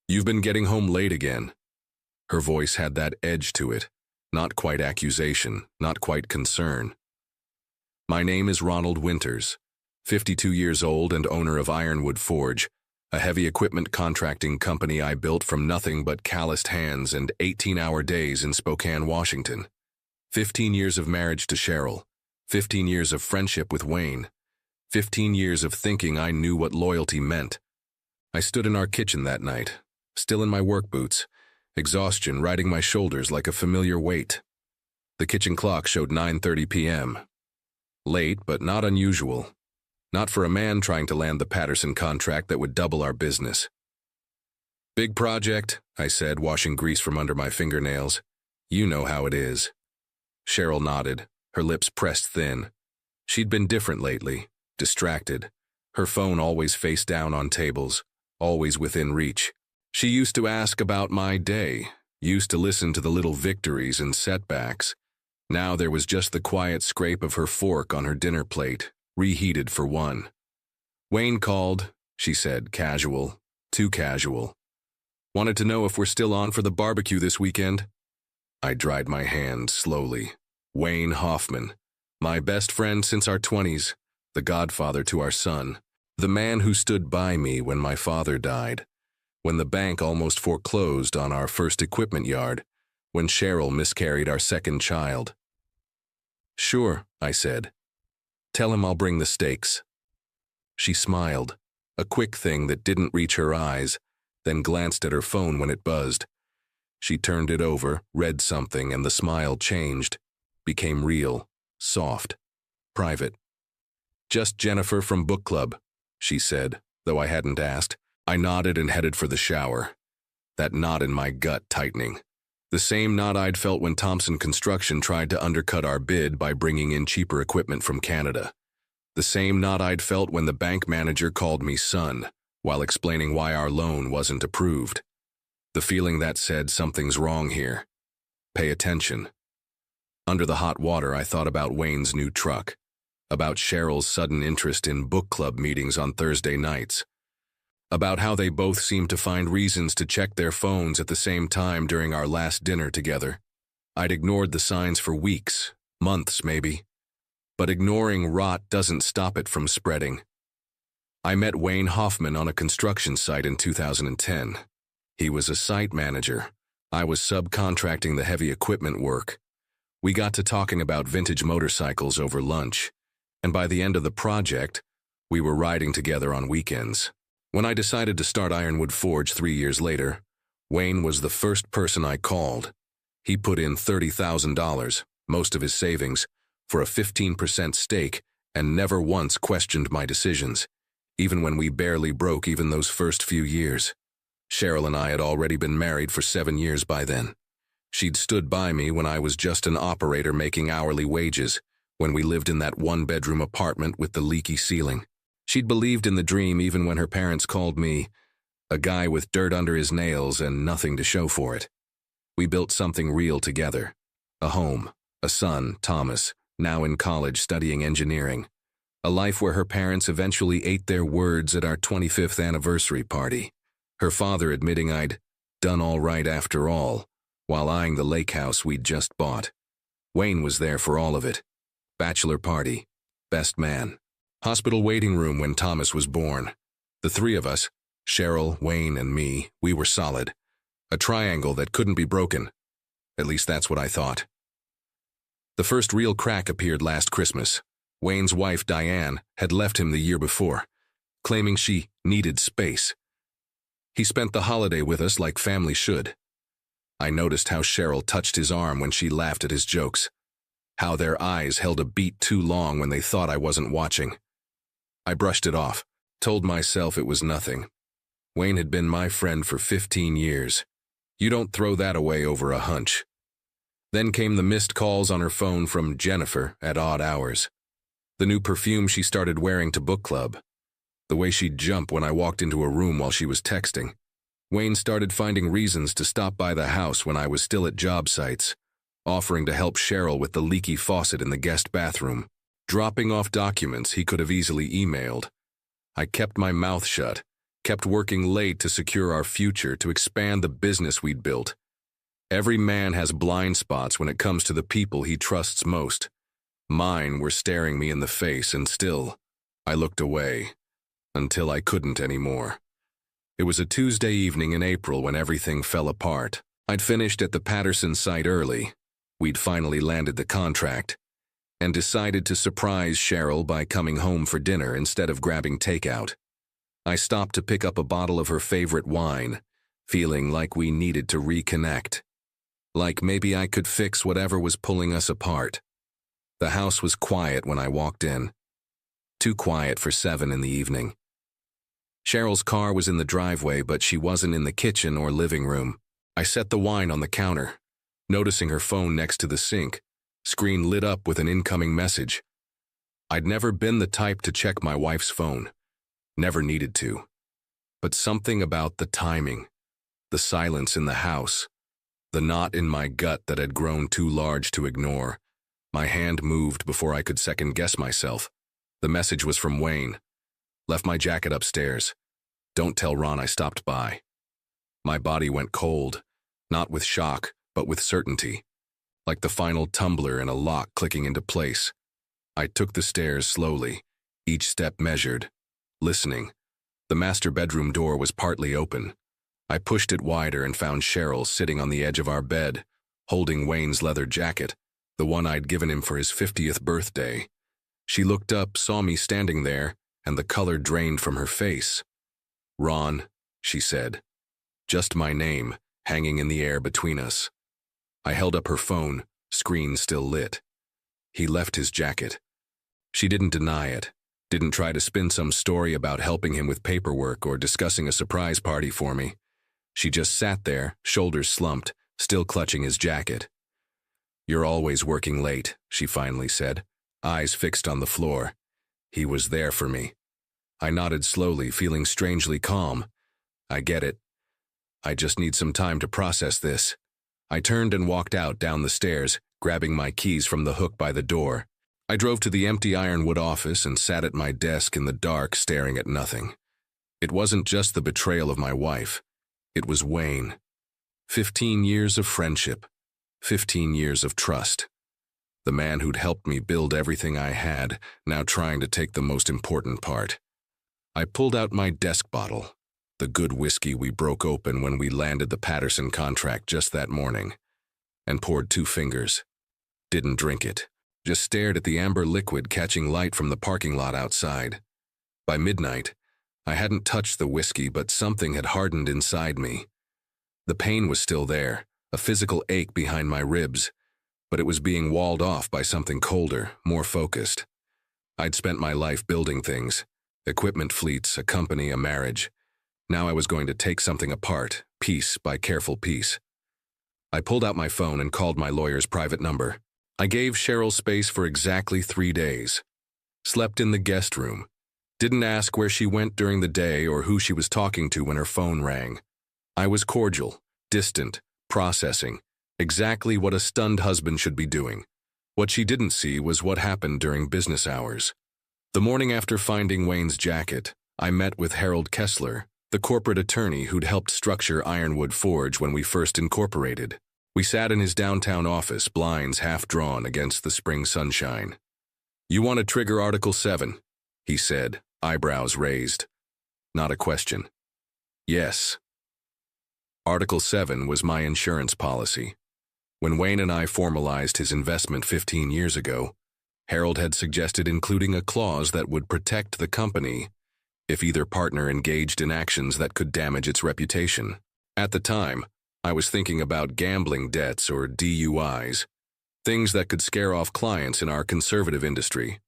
You've been getting home late again." Her voice had that edge to it, not quite accusation, not quite concern. "My name is Ronald Winters, 52 years old and owner of Ironwood Forge, a heavy equipment contracting company I built from nothing but calloused hands and 18-hour days in Spokane, Washington. 15 years of marriage to Cheryl, 15 years of friendship with Wayne, 15 years of thinking I knew what loyalty meant. I stood in our kitchen that night, still in my work boots, exhaustion riding my shoulders like a familiar weight. The kitchen clock showed 9:30 p.m. Late, but not unusual. Not for a man trying to land the Patterson contract that would double our business. "Big project," I said, washing grease from under my fingernails. "You know how it is." Cheryl nodded, her lips pressed thin. She'd been different lately, distracted. Her phone always face down on tables, always within reach. She used to ask about my day, used to listen to the little victories and setbacks. Now there was just the quiet scrape of her fork on her dinner plate, reheated for one. "Wayne called," she said, casual, too casual. "Wanted to know if we're still on for the barbecue this weekend." I dried my hand slowly. Wayne Hoffman, my best friend since our 20s, the godfather to our son, the man who stood by me when my father died, when the bank almost foreclosed on our first equipment yard, when Cheryl miscarried our second child. "Sure," I said. "Tell him I'll bring the steaks." She smiled, a quick thing that didn't reach her eyes, then glanced at her phone when it buzzed. She turned it over, read something, and the smile changed, became real, soft, private. "Just Jennifer from book club," she said, though I hadn't asked. I nodded and headed for the shower, that knot in my gut tightening. The same knot I'd felt when Thompson Construction tried to undercut our bid by bringing in cheaper equipment from Canada. The same knot I'd felt when the bank manager called me son, while explaining why our loan wasn't approved. The feeling that said something's wrong here. Pay attention. Under the hot water, I thought about Wayne's new truck, about Cheryl's sudden interest in book club meetings on Thursday nights, about how they both seemed to find reasons to check their phones at the same time during our last dinner together. I'd ignored the signs for weeks, months maybe, but ignoring rot doesn't stop it from spreading. I met Wayne Hoffman on a construction site in 2010. He was a site manager. I was subcontracting the heavy equipment work. We got to talking about vintage motorcycles over lunch, and by the end of the project, we were riding together on weekends. When I decided to start Ironwood Forge 3 years later, Wayne was the first person I called. He put in $30,000, most of his savings, for a 15% stake and never once questioned my decisions, even when we barely broke even those first few years. Cheryl and I had already been married for 7 years by then. She'd stood by me when I was just an operator making hourly wages, when we lived in that one-bedroom apartment with the leaky ceiling. She'd believed in the dream even when her parents called me a guy with dirt under his nails and nothing to show for it. We built something real together. A home, a son, Thomas, now in college studying engineering. A life where her parents eventually ate their words at our 25th anniversary party. Her father admitting I'd done all right after all, while eyeing the lake house we'd just bought. Wayne was there for all of it. Bachelor party, best man. Hospital waiting room when Thomas was born. The three of us, Cheryl, Wayne, and me, we were solid. A triangle that couldn't be broken. At least that's what I thought. The first real crack appeared last Christmas. Wayne's wife, Diane, had left him the year before, claiming she needed space. He spent the holiday with us like family should. I noticed how Cheryl touched his arm when she laughed at his jokes, how their eyes held a beat too long when they thought I wasn't watching. I brushed it off, told myself it was nothing. Wayne had been my friend for 15 years. You don't throw that away over a hunch. Then came the missed calls on her phone from Jennifer at odd hours. The new perfume she started wearing to book club. The way she'd jump when I walked into a room while she was texting. Wayne started finding reasons to stop by the house when I was still at job sites, offering to help Cheryl with the leaky faucet in the guest bathroom, dropping off documents he could have easily emailed. I kept my mouth shut, kept working late to secure our future, to expand the business we'd built. Every man has blind spots when it comes to the people he trusts most. Mine were staring me in the face, and still, I looked away, until I couldn't anymore. It was a Tuesday evening in April when everything fell apart. I'd finished at the Patterson site early. We'd finally landed the contract, and decided to surprise Cheryl by coming home for dinner instead of grabbing takeout. I stopped to pick up a bottle of her favorite wine, feeling like we needed to reconnect. Like maybe I could fix whatever was pulling us apart. The house was quiet when I walked in. Too quiet for 7 in the evening. Cheryl's car was in the driveway, but she wasn't in the kitchen or living room. I set the wine on the counter, noticing her phone next to the sink, screen lit up with an incoming message. I'd never been the type to check my wife's phone. Never needed to. But something about the timing, the silence in the house, the knot in my gut that had grown too large to ignore. My hand moved before I could second-guess myself. The message was from Wayne. Left my jacket upstairs. Don't tell Ron I stopped by. My body went cold, not with shock, but with certainty, like the final tumbler in a lock clicking into place. I took the stairs slowly, each step measured, listening. The master bedroom door was partly open. I pushed it wider and found Cheryl sitting on the edge of our bed, holding Wayne's leather jacket, the one I'd given him for his 50th birthday. She looked up, saw me standing there, and the color drained from her face. "Ron," she said. Just my name, hanging in the air between us. I held up her phone, screen still lit. He left his jacket. She didn't deny it, didn't try to spin some story about helping him with paperwork or discussing a surprise party for me. She just sat there, shoulders slumped, still clutching his jacket. "You're always working late," she finally said, eyes fixed on the floor. He was there for me. I nodded slowly, feeling strangely calm. "I get it. I just need some time to process this." I turned and walked out down the stairs, grabbing my keys from the hook by the door. I drove to the empty ironwood office and sat at my desk in the dark, staring at nothing. It wasn't just the betrayal of my wife. It was Wayne. 15 years of friendship. 15 years of trust. The man who'd helped me build everything I had, now trying to take the most important part. I pulled out my desk bottle, the good whiskey we broke open when we landed the Patterson contract just that morning, and poured 2 fingers. Didn't drink it, just stared at the amber liquid catching light from the parking lot outside. By midnight, I hadn't touched the whiskey, but something had hardened inside me. The pain was still there, a physical ache behind my ribs, but it was being walled off by something colder, more focused. I'd spent my life building things, equipment fleets, a company, a marriage. Now I was going to take something apart, piece by careful piece. I pulled out my phone and called my lawyer's private number. I gave Cheryl space for exactly 3 days. Slept in the guest room. Didn't ask where she went during the day or who she was talking to when her phone rang. I was cordial, distant, processing, exactly what a stunned husband should be doing. What she didn't see was what happened during business hours. The morning after finding Wayne's jacket, I met with Harold Kessler, the corporate attorney who'd helped structure Ironwood Forge when we first incorporated. We sat in his downtown office, blinds half drawn against the spring sunshine. "You want to trigger Article 7, he said, eyebrows raised. Not a question. "Yes." Article 7 was my insurance policy. When Wayne and I formalized his investment 15 years ago, Harold had suggested including a clause that would protect the company if either partner engaged in actions that could damage its reputation. At the time, I was thinking about gambling debts or DUIs, things that could scare off clients in our conservative industry.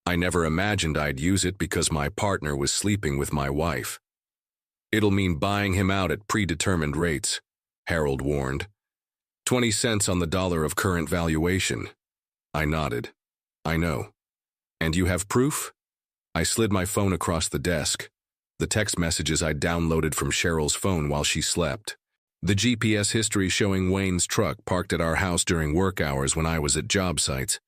I never imagined I'd use it because my partner was sleeping with my wife. "It'll mean buying him out at predetermined rates," Harold warned. 20 cents on the dollar of current valuation. I nodded. "I know. And you have proof?" I slid my phone across the desk, the text messages I'd downloaded from Cheryl's phone while she slept. The GPS history showing Wayne's truck parked at our house during work hours when I was at job sites.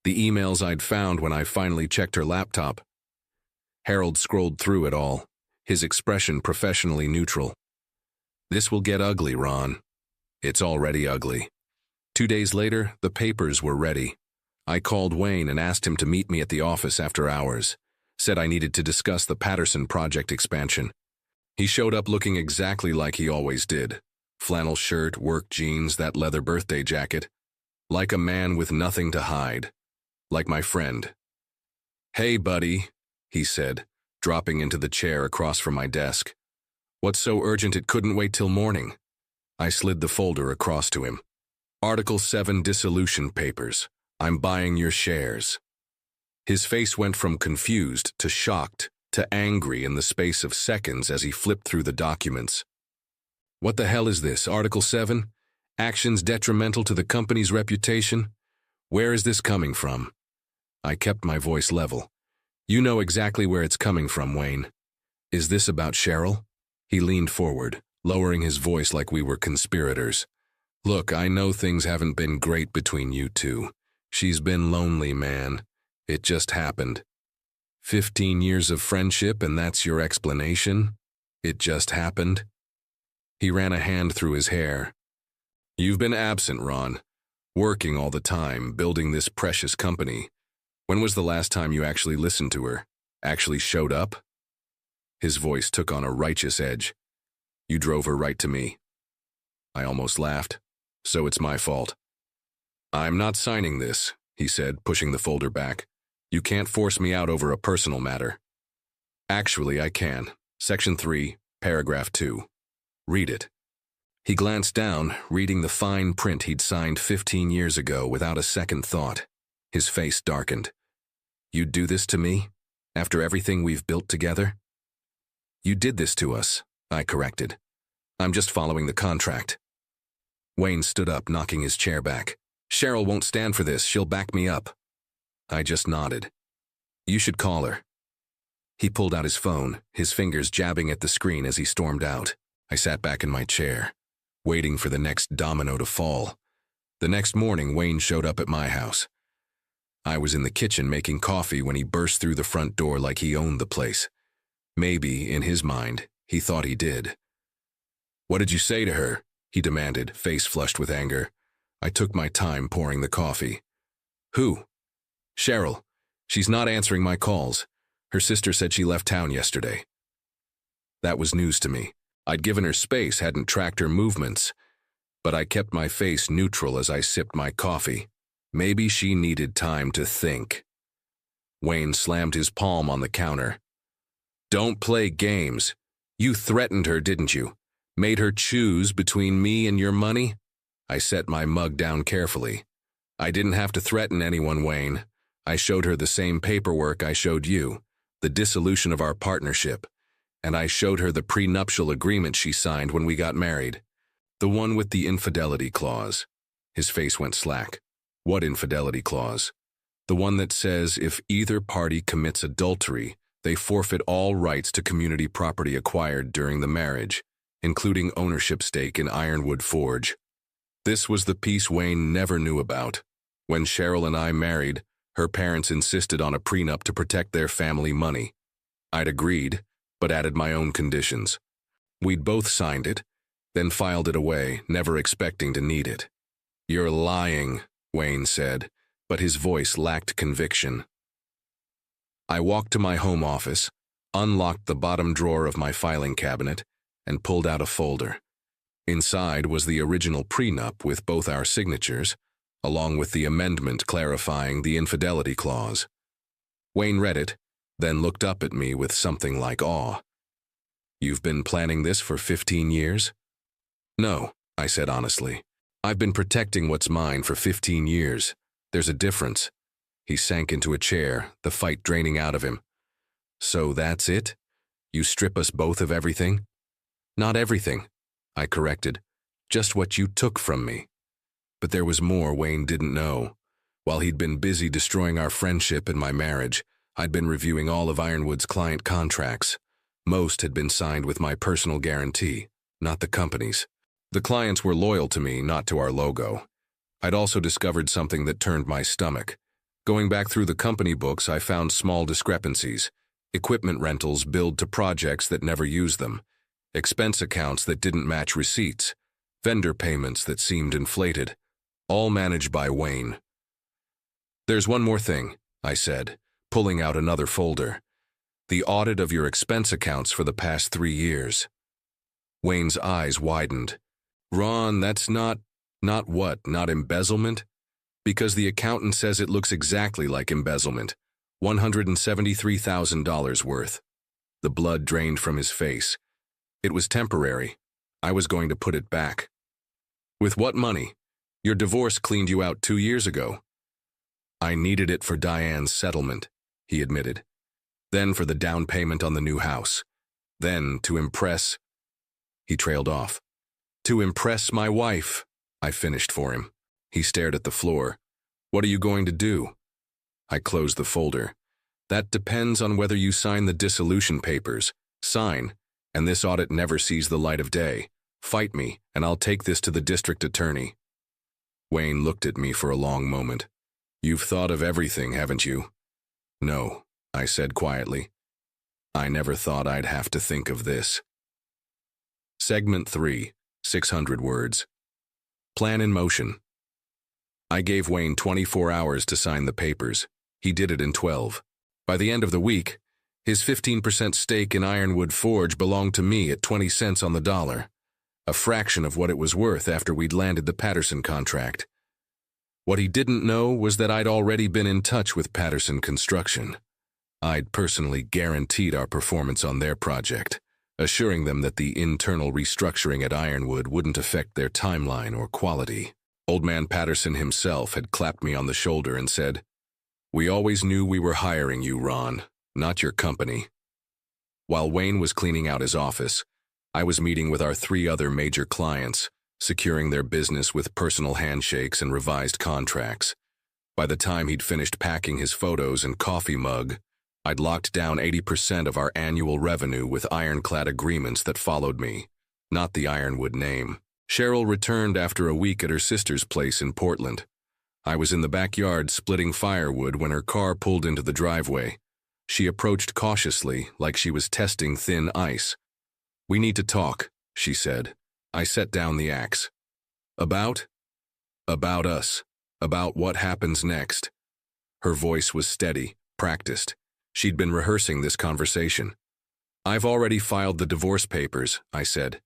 The emails I'd found when I finally checked her laptop. Harold scrolled through it all, his expression professionally neutral. This will get ugly, Ron. It's already ugly. 2 days later, the papers were ready. I called Wayne and asked him to meet me at the office after hours. Said I needed to discuss the Patterson project expansion. He showed up looking exactly like he always did. Flannel shirt, work jeans, that leather birthday jacket. Like a man with nothing to hide. Like my friend. "Hey, buddy," he said, dropping into the chair across from my desk. "What's so urgent it couldn't wait till morning?" I slid the folder across to him. "Article 7 dissolution papers. I'm buying your shares." His face went from confused to shocked to angry in the space of seconds as he flipped through the documents. "What the hell is this, Article 7? Actions detrimental to the company's reputation? Where is this coming from?" I kept my voice level. "You know exactly where it's coming from, Wayne. Is this about Cheryl?" He leaned forward, lowering his voice like we were conspirators. "Look, I know things haven't been great between you two. She's been lonely, man. It just happened. 15 years of friendship and that's your explanation? It just happened?" He ran a hand through his hair. "You've been absent, Ron. Working all the time, building this precious company. When was the last time you actually listened to her? Actually showed up?" His voice took on a righteous edge. "You drove her right to me." I almost laughed. "So it's my fault." "I'm not signing this," he said, pushing the folder back. "You can't force me out over a personal matter." "Actually, I can. Section 3, paragraph 2. Read it." He glanced down, reading the fine print he'd signed 15 years ago without a second thought. His face darkened. "You'd do this to me? After everything we've built together?" "You did this to us," I corrected. "I'm just following the contract." Wayne stood up, knocking his chair back. "Cheryl won't stand for this. She'll back me up." I just nodded. "You should call her." He pulled out his phone, his fingers jabbing at the screen as he stormed out. I sat back in my chair, waiting for the next domino to fall. The next morning, Wayne showed up at my house. I was in the kitchen making coffee when he burst through the front door like he owned the place. Maybe, in his mind, he thought he did. "What did you say to her?" he demanded, face flushed with anger. I took my time pouring the coffee. "Who?" "Cheryl. She's not answering my calls. Her sister said she left town yesterday." That was news to me. I'd given her space, hadn't tracked her movements, but I kept my face neutral as I sipped my coffee. Maybe she needed time to think. Wayne slammed his palm on the counter. "Don't play games. You threatened her, didn't you? Made her choose between me and your money?" I set my mug down carefully. "I didn't have to threaten anyone, Wayne. I showed her the same paperwork I showed you, the dissolution of our partnership, and I showed her the prenuptial agreement she signed when we got married. The one with the infidelity clause." His face went slack. "What infidelity clause?" "The one that says if either party commits adultery, they forfeit all rights to community property acquired during the marriage, including ownership stake in Ironwood Forge." This was the piece Wayne never knew about. When Cheryl and I married, her parents insisted on a prenup to protect their family money. I'd agreed, but added my own conditions. We'd both signed it, then filed it away, never expecting to need it. "You're lying," Wayne said, but his voice lacked conviction. I walked to my home office, unlocked the bottom drawer of my filing cabinet, and pulled out a folder. Inside was the original prenup with both our signatures, along with the amendment clarifying the infidelity clause. Wayne read it, then looked up at me with something like awe. "You've been planning this for 15 years?" "No," I said honestly. "I've been protecting what's mine for 15 years. There's a difference." He sank into a chair, the fight draining out of him. "So that's it? You strip us both of everything?" "Not everything," I corrected. "Just what you took from me." But there was more Wayne didn't know. While he'd been busy destroying our friendship and my marriage, I'd been reviewing all of Ironwood's client contracts. Most had been signed with my personal guarantee, not the company's. The clients were loyal to me, not to our logo. I'd also discovered something that turned my stomach. Going back through the company books, I found small discrepancies. equipment rentals billed to projects that never used them, expense accounts that didn't match receipts, vendor payments that seemed inflated, all managed by Wayne. "There's one more thing," I said, pulling out another folder. "The audit of your expense accounts for the past 3 years." Wayne's eyes widened. "Ron, that's not what? Not embezzlement? Because the accountant says it looks exactly like embezzlement. $173,000 worth." The blood drained from his face. "It was temporary. I was going to put it back." "With what money? Your divorce cleaned you out 2 years ago." "I needed it for Diane's settlement," he admitted. "Then for the down payment on the new house. Then to impress—" He trailed off. "To impress my wife," I finished for him. He stared at the floor. "What are you going to do?" I closed the folder. "That depends on whether you sign the dissolution papers. Sign, and this audit never sees the light of day. Fight me, and I'll take this to the district attorney." Wayne looked at me for a long moment. "You've thought of everything, haven't you?" "No," I said quietly. "I never thought I'd have to think of this." Segment 3, 600 words. Plan in motion. I gave Wayne 24 hours to sign the papers. He did it in 12. By the end of the week, his 15% stake in Ironwood Forge belonged to me at 20 cents on the dollar, a fraction of what it was worth after we'd landed the Patterson contract. What he didn't know was that I'd already been in touch with Patterson Construction. I'd personally guaranteed our performance on their project, assuring them that the internal restructuring at Ironwood wouldn't affect their timeline or quality. Old man Patterson himself had clapped me on the shoulder and said, "We always knew we were hiring you, Ron, not your company." While Wayne was cleaning out his office, I was meeting with our 3 other major clients, securing their business with personal handshakes and revised contracts. By the time he'd finished packing his photos and coffee mug, I'd locked down 80% of our annual revenue with ironclad agreements that followed me, not the Ironwood name. Cheryl returned after a week at her sister's place in Portland. I was in the backyard splitting firewood when her car pulled into the driveway. She approached cautiously, like she was testing thin ice. "We need to talk," she said. I set down the axe. "About?" "About us. About what happens next." Her voice was steady, practiced. She'd been rehearsing this conversation. "I've already filed the divorce papers," I said.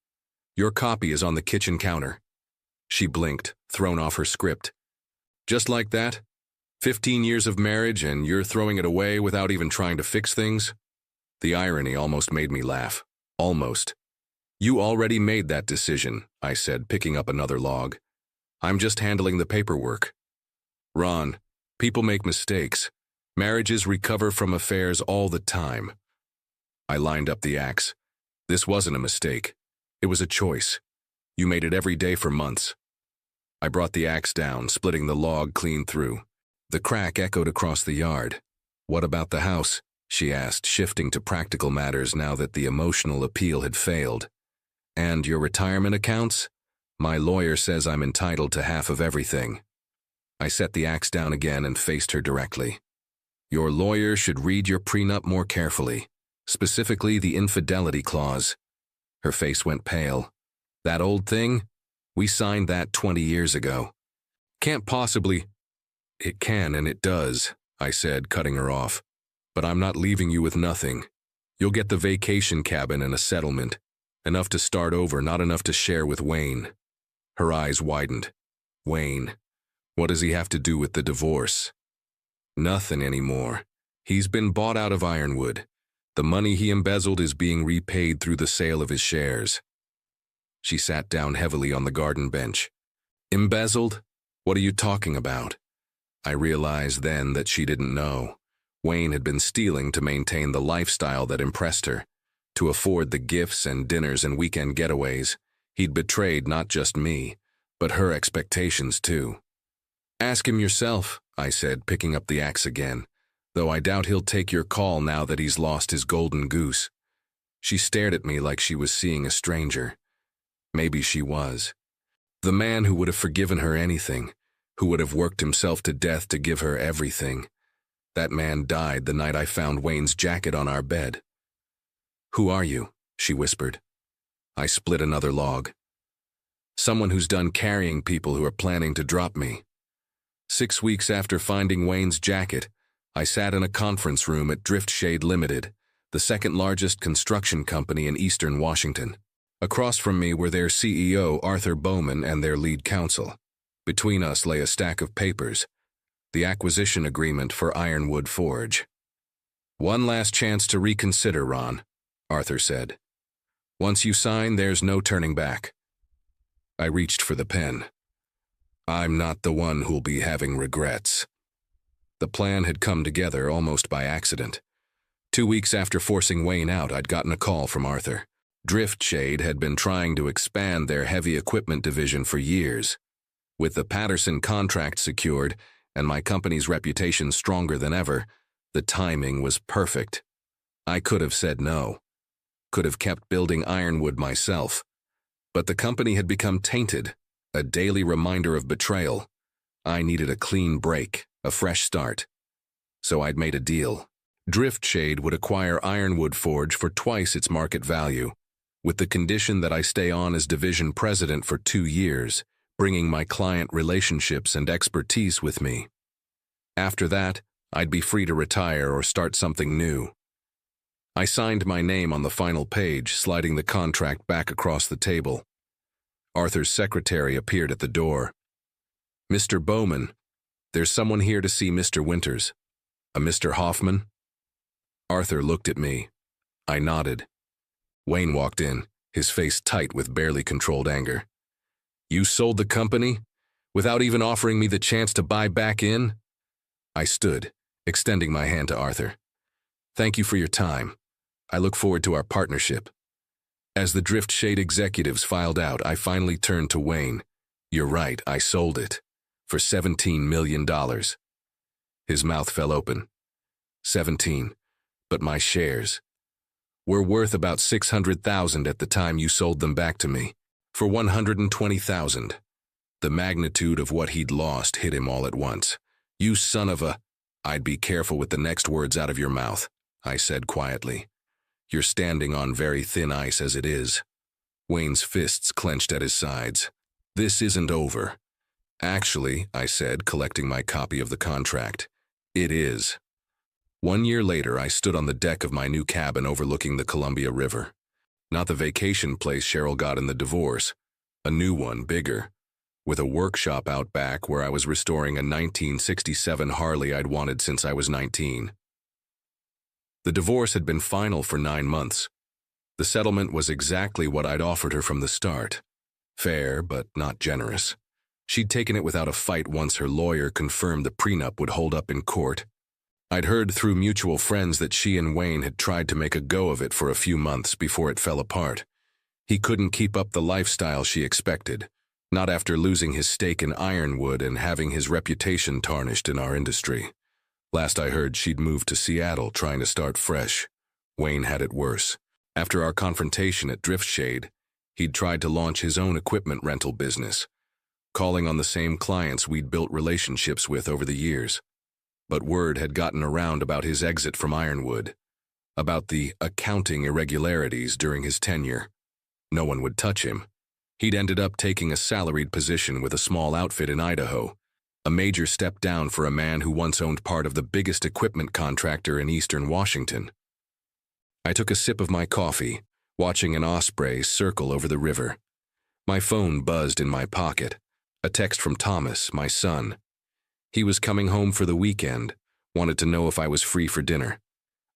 "Your copy is on the kitchen counter." She blinked, thrown off her script. "Just like that? 15 years of marriage and you're throwing it away without even trying to fix things?" The irony almost made me laugh. Almost. "You already made that decision," I said, picking up another log. "I'm just handling the paperwork." "Ron, people make mistakes. Marriages recover from affairs all the time." I lined up the axe. "This wasn't a mistake. It was a choice. You made it every day for months." I brought the axe down, splitting the log clean through. The crack echoed across the yard. "What about the house?" she asked, shifting to practical matters now that the emotional appeal had failed. "And your retirement accounts? My lawyer says I'm entitled to half of everything." I set the axe down again and faced her directly. "Your lawyer should read your prenup more carefully, specifically the infidelity clause." Her face went pale. "That old thing? We signed that 20 years ago. Can't possibly—" "It can and it does," I said, cutting her off. "But I'm not leaving you with nothing. You'll get the vacation cabin and a settlement. Enough to start over, not enough to share with Wayne." Her eyes widened. "Wayne, what does he have to do with the divorce?" "Nothing anymore. He's been bought out of Ironwood. The money he embezzled is being repaid through the sale of his shares." She sat down heavily on the garden bench. "Embezzled? What are you talking about?" I realized then that she didn't know. Wayne had been stealing to maintain the lifestyle that impressed her, to afford the gifts and dinners and weekend getaways. He'd betrayed not just me, but her expectations too. "Ask him yourself," I said, picking up the axe again, "though I doubt he'll take your call now that he's lost his golden goose." She stared at me like she was seeing a stranger. Maybe she was. The man who would have forgiven her anything, who would have worked himself to death to give her everything. That man died the night I found Wayne's jacket on our bed. "Who are you?" she whispered. I split another log. "Someone who's done carrying people who are planning to drop me." 6 weeks after finding Wayne's jacket, I sat in a conference room at Driftshade Limited, the second largest construction company in eastern Washington. Across from me were their CEO, Arthur Bowman, and their lead counsel. Between us lay a stack of papers, the acquisition agreement for Ironwood Forge. "One last chance to reconsider, Ron," Arthur said. "Once you sign, there's no turning back." I reached for the pen. I'm not the one who'll be having regrets. The plan had come together almost by accident. 2 weeks after forcing Wayne out, I'd gotten a call from Arthur. Driftshade had been trying to expand their heavy equipment division for years. With the Patterson contract secured and my company's reputation stronger than ever, the timing was perfect. I could have said no, could have kept building Ironwood myself. But the company had become tainted, a daily reminder of betrayal. I needed a clean break, a fresh start. So I'd made a deal. Driftshade would acquire Ironwood Forge for twice its market value, with the condition that I stay on as division president for 2 years, bringing my client relationships and expertise with me. After that, I'd be free to retire or start something new. I signed my name on the final page, sliding the contract back across the table. Arthur's secretary appeared at the door. "Mr. Bowman, there's someone here to see Mr. Winters. A Mr. Hoffman?" Arthur looked at me. I nodded. Wayne walked in, his face tight with barely controlled anger. "You sold the company? Without even offering me the chance to buy back in?" I stood, extending my hand to Arthur. "Thank you for your time. I look forward to our partnership." As the Driftshade executives filed out, I finally turned to Wayne. "You're right, I sold it. For $17 million. His mouth fell open. 17. But my shares were worth about $600,000 at the time you sold them back to me. For $120,000. The magnitude of what he'd lost hit him all at once. "You son of a—" "I'd be careful with the next words out of your mouth," I said quietly. "You're standing on very thin ice as it is." Wayne's fists clenched at his sides. "This isn't over." "Actually," I said, collecting my copy of the contract, "it is." 1 year later, I stood on the deck of my new cabin overlooking the Columbia River. Not the vacation place Cheryl got in the divorce. A new one, bigger, with a workshop out back where I was restoring a 1967 Harley I'd wanted since I was 19. The divorce had been final for 9 months. The settlement was exactly what I'd offered her from the start. Fair, but not generous. She'd taken it without a fight once her lawyer confirmed the prenup would hold up in court. I'd heard through mutual friends that she and Wayne had tried to make a go of it for a few months before it fell apart. He couldn't keep up the lifestyle she expected, not after losing his stake in Ironwood and having his reputation tarnished in our industry. Last I heard, she'd moved to Seattle trying to start fresh. Wayne had it worse. After our confrontation at Driftshade, he'd tried to launch his own equipment rental business, calling on the same clients we'd built relationships with over the years. But word had gotten around about his exit from Ironwood, about the accounting irregularities during his tenure. No one would touch him. He'd ended up taking a salaried position with a small outfit in Idaho, a major step down for a man who once owned part of the biggest equipment contractor in eastern Washington. I took a sip of my coffee, watching an osprey circle over the river. My phone buzzed in my pocket, a text from Thomas, my son. He was coming home for the weekend, wanted to know if I was free for dinner.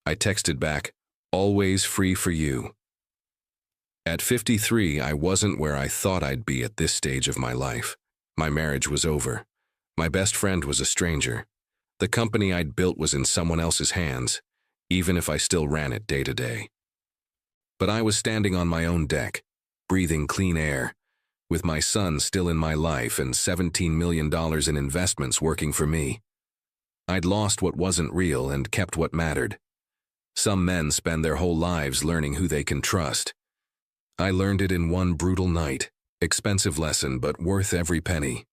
I texted back, "Always free for you." At 53, I wasn't where I thought I'd be at this stage of my life. My marriage was over. My best friend was a stranger. The company I'd built was in someone else's hands, even if I still ran it day to day. But I was standing on my own deck, breathing clean air, with my son still in my life and $17 million in investments working for me. I'd lost what wasn't real and kept what mattered. Some men spend their whole lives learning who they can trust. I learned it in one brutal night. Expensive lesson, but worth every penny.